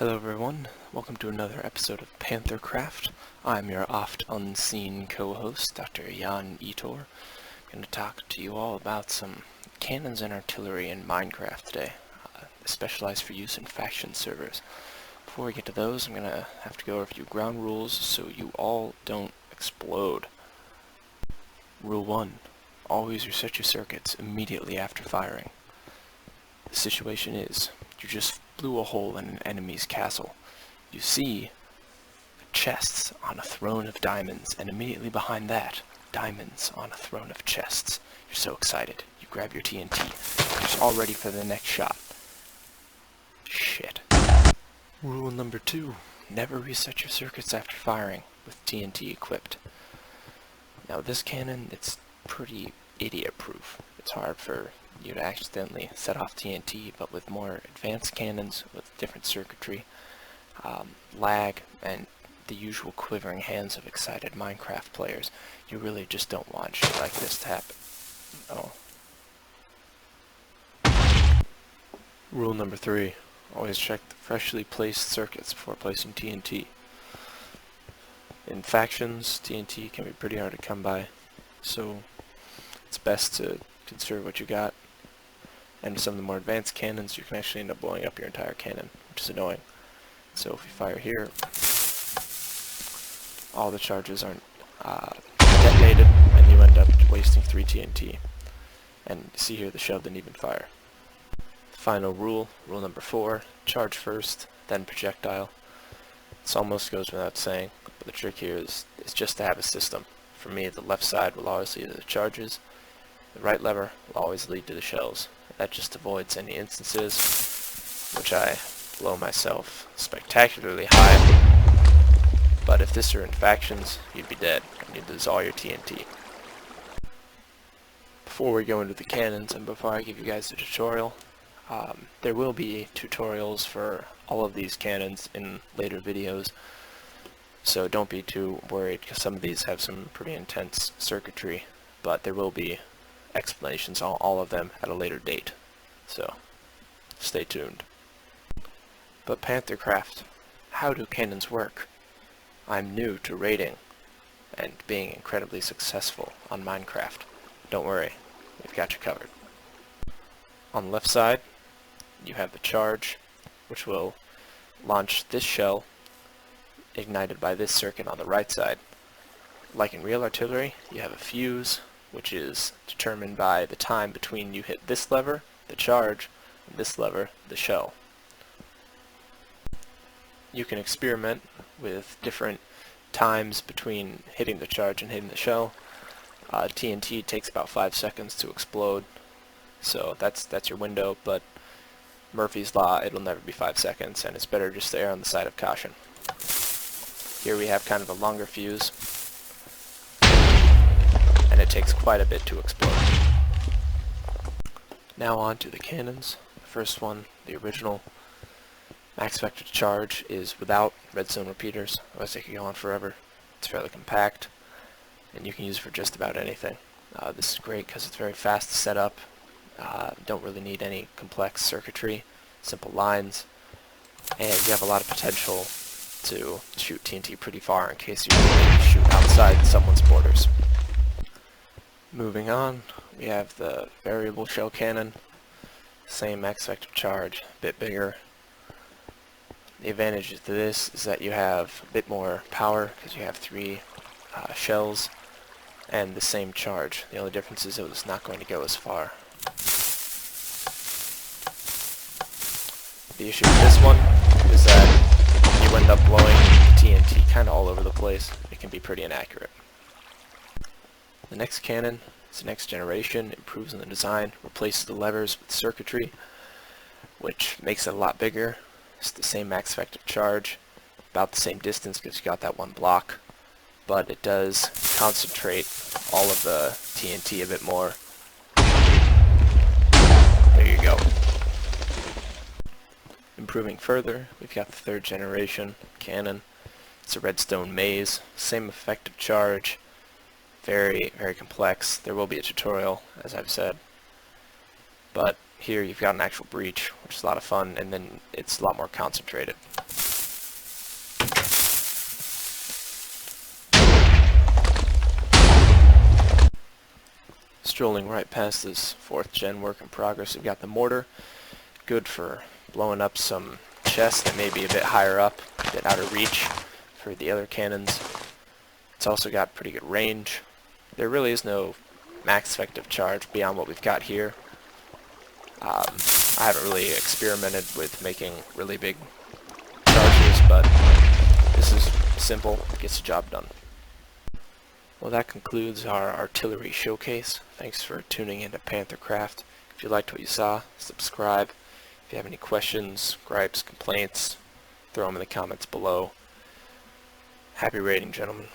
Hello everyone, welcome to another episode of Panthercraft. I'm your oft-unseen co-host, Dr. Jan Etor. I'm going to talk to you all about some cannons and artillery in Minecraft today, specialized for use in faction servers. Before we get to those, I'm going to have to go over a few ground rules so you all don't explode. Rule 1. Always reset your circuits immediately after firing. The situation is, you just blew a hole in an enemy's castle. You see chests on a throne of diamonds, and immediately behind that, diamonds on a throne of chests. You're so excited. You grab your TNT. You're all ready for the next shot. Shit. Rule number 2. Never reset your circuits after firing with TNT equipped. Now this cannon, it's pretty idiot-proof. It's hard for you to accidentally set off TNT, but with more advanced cannons with different circuitry, lag, and the usual quivering hands of excited Minecraft players, you really just don't want shit like this to happen. Rule number 3. Always check the freshly placed circuits before placing TNT. In factions, TNT can be pretty hard to come by, so it's best to conserve what you got. And with some of the more advanced cannons, you can actually end up blowing up your entire cannon, which is annoying. So if you fire here, all the charges aren't detonated, and you end up wasting 3 TNT. And see here, the shell didn't even fire. Final rule, rule number 4, charge first, then projectile. This almost goes without saying, but the trick here is just to have a system. For me, the left side will always lead to the charges, the right lever will always lead to the shells. That just avoids any instances which I blow myself spectacularly high. But if this were in factions, you'd be dead, and you'd lose all your TNT. Before we go into the cannons, and before I give you guys a tutorial, there will be tutorials for all of these cannons in later videos, so don't be too worried, because some of these have some pretty intense circuitry, but there will be explanations on all of them at a later date, so stay tuned. But Panthercraft, how do cannons work? I'm new to raiding and being incredibly successful on Minecraft. Don't worry, we've got you covered. On the left side, you have the charge, which will launch this shell ignited by this circuit on the right side. Like in real artillery, you have a fuse, which is determined by the time between you hit this lever, the charge, and this lever, the shell. You can experiment with different times between hitting the charge and hitting the shell. TNT takes about 5 seconds to explode, so that's your window, but Murphy's Law, it'll never be 5 seconds, and it's better just to err on the side of caution. Here we have kind of a longer fuse, and it takes quite a bit to explode. Now on to the cannons. The first one, the original max vector to charge, is without redstone repeaters, otherwise they could go on forever. It's fairly compact, and you can use it for just about anything. This is great because it's very fast to set up. Don't really need any complex circuitry, simple lines, and you have a lot of potential to shoot TNT pretty far in case you really shoot outside someone's borders. Moving on, we have the variable shell cannon, same max vector charge, a bit bigger. The advantage to this is that you have a bit more power because you have 3 shells and the same charge. The only difference is it's not going to go as far. The issue with this one is that you end up blowing TNT kind of all over the place. It can be pretty inaccurate. The next cannon is the next generation, improves on the design, replaces the levers with circuitry, which makes it a lot bigger. It's the same max vector charge, about the same distance because you got that one block, but it does concentrate all of the TNT a bit more. There you go. Improving further, we've got the 3rd generation cannon. It's a redstone maze, same effective charge, very, very complex. There will be a tutorial, as I've said, but here you've got an actual breach, which is a lot of fun, and then it's a lot more concentrated. Strolling right past this 4th gen work in progress, we've got the mortar, good for blowing up some chests that may be a bit higher up, a bit out of reach for the other cannons. It's also got pretty good range. There really is no max effective charge beyond what we've got here. I haven't really experimented with making really big charges, but this is simple, gets the job done. Well, that concludes our artillery showcase. Thanks for tuning into Panthercraft. If you liked what you saw, subscribe. If you have any questions, gripes, complaints, throw them in the comments below. Happy raiding, gentlemen.